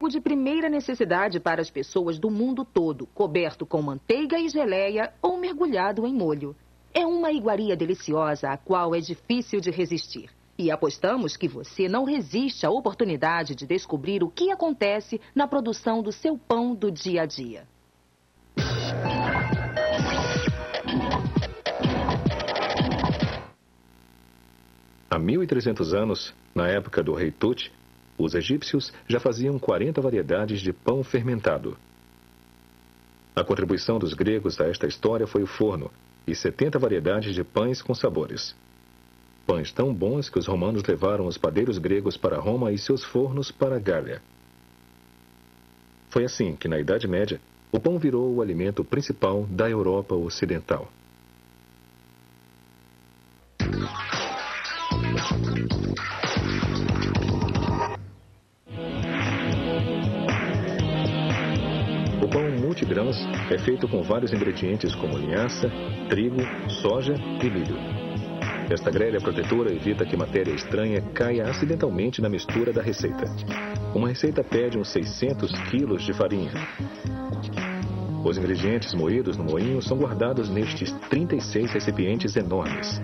De primeira necessidade para as pessoas do mundo todo, coberto com manteiga e geleia ou mergulhado em molho. É uma iguaria deliciosa, a qual é difícil de resistir. E apostamos que você não resiste à oportunidade de descobrir o que acontece na produção do seu pão do dia a dia. Há 1.300 anos, na época do rei Tut, os egípcios já faziam 40 variedades de pão fermentado. A contribuição dos gregos a esta história foi o forno e 70 variedades de pães com sabores. Pães tão bons que os romanos levaram os padeiros gregos para Roma e seus fornos para a Gália. Foi assim que, na Idade Média, o pão virou o alimento principal da Europa Ocidental. O pão multigrãos é feito com vários ingredientes como linhaça, trigo, soja e milho. Esta grelha protetora evita que matéria estranha caia acidentalmente na mistura da receita. Uma receita pede uns 600 quilos de farinha. Os ingredientes moídos no moinho são guardados nestes 36 recipientes enormes.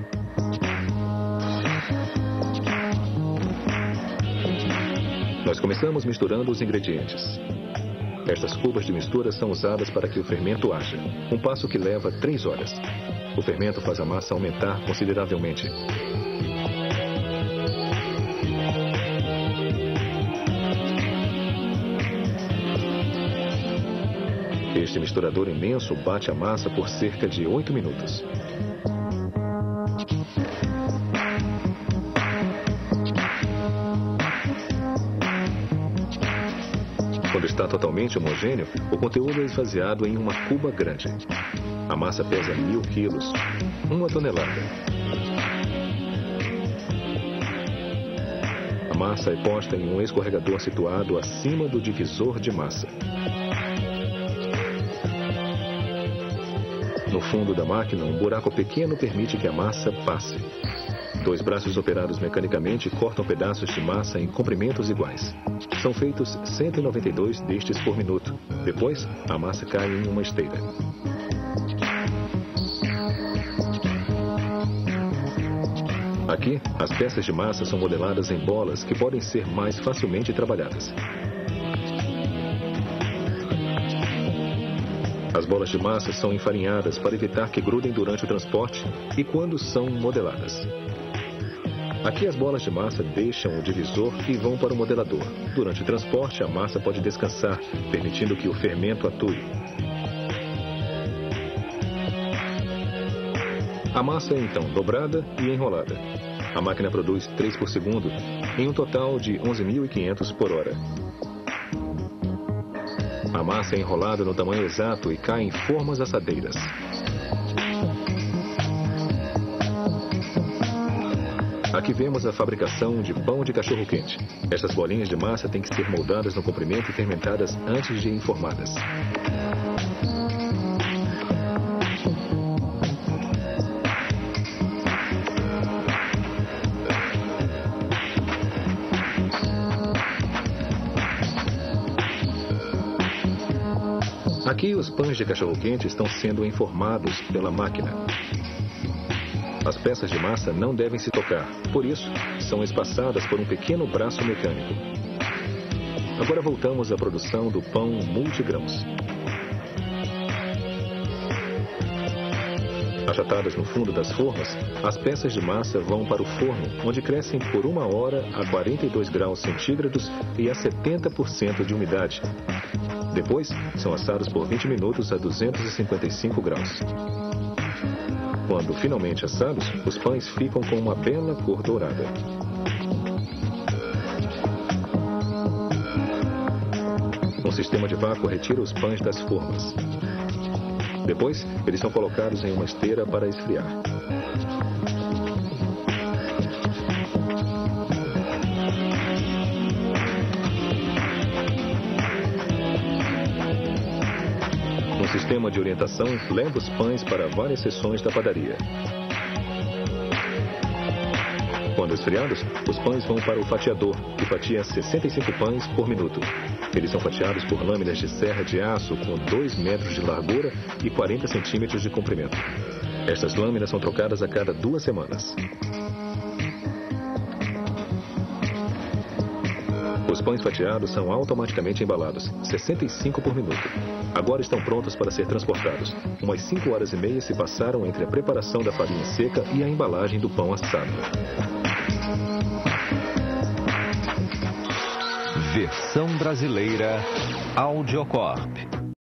Nós começamos misturando os ingredientes. Estas cubas de mistura são usadas para que o fermento haja, um passo que leva 3 horas. O fermento faz a massa aumentar consideravelmente. Este misturador imenso bate a massa por cerca de 8 minutos. Quando está totalmente homogêneo, o conteúdo é esvaziado em uma cuba grande. A massa pesa 1.000 quilos, 1 tonelada. A massa é posta em um escorregador situado acima do divisor de massa. No fundo da máquina, um buraco pequeno permite que a massa passe. 2 braços operados mecanicamente cortam pedaços de massa em comprimentos iguais. São feitos 192 destes por minuto. Depois, a massa cai em uma esteira. Aqui, as peças de massa são modeladas em bolas que podem ser mais facilmente trabalhadas. As bolas de massa são enfarinhadas para evitar que grudem durante o transporte e quando são modeladas. Aqui as bolas de massa deixam o divisor e vão para o modelador. Durante o transporte, a massa pode descansar, permitindo que o fermento atue. A massa é então dobrada e enrolada. A máquina produz 3 por segundo, em um total de 11.500 por hora. A massa é enrolada no tamanho exato e cai em formas assadeiras. Aqui vemos a fabricação de pão de cachorro-quente. Estas bolinhas de massa têm que ser moldadas no comprimento e fermentadas antes de enformadas. Aqui os pães de cachorro-quente estão sendo enformados pela máquina. As peças de massa não devem se tocar, por isso, são espaçadas por um pequeno braço mecânico. Agora voltamos à produção do pão multigrãos. Achatadas no fundo das formas, as peças de massa vão para o forno, onde crescem por 1 hora a 42 graus centígrados e a 70% de umidade. Depois, são assados por 20 minutos a 255 graus. Quando finalmente assados, os pães ficam com uma bela cor dourada. Um sistema de vácuo retira os pães das formas. Depois, eles são colocados em uma esteira para esfriar. Um sistema de orientação leva os pães para várias seções da padaria. Quando esfriados, os pães vão para o fatiador, que fatia 65 pães por minuto. Eles são fatiados por lâminas de serra de aço com 2 metros de largura e 40 centímetros de comprimento. Estas lâminas são trocadas a cada 2 semanas. Os pães fatiados são automaticamente embalados, 65 por minuto. Agora estão prontos para ser transportados. Umas 5 horas e meia se passaram entre a preparação da farinha seca e a embalagem do pão assado. Versão brasileira Audiocorp.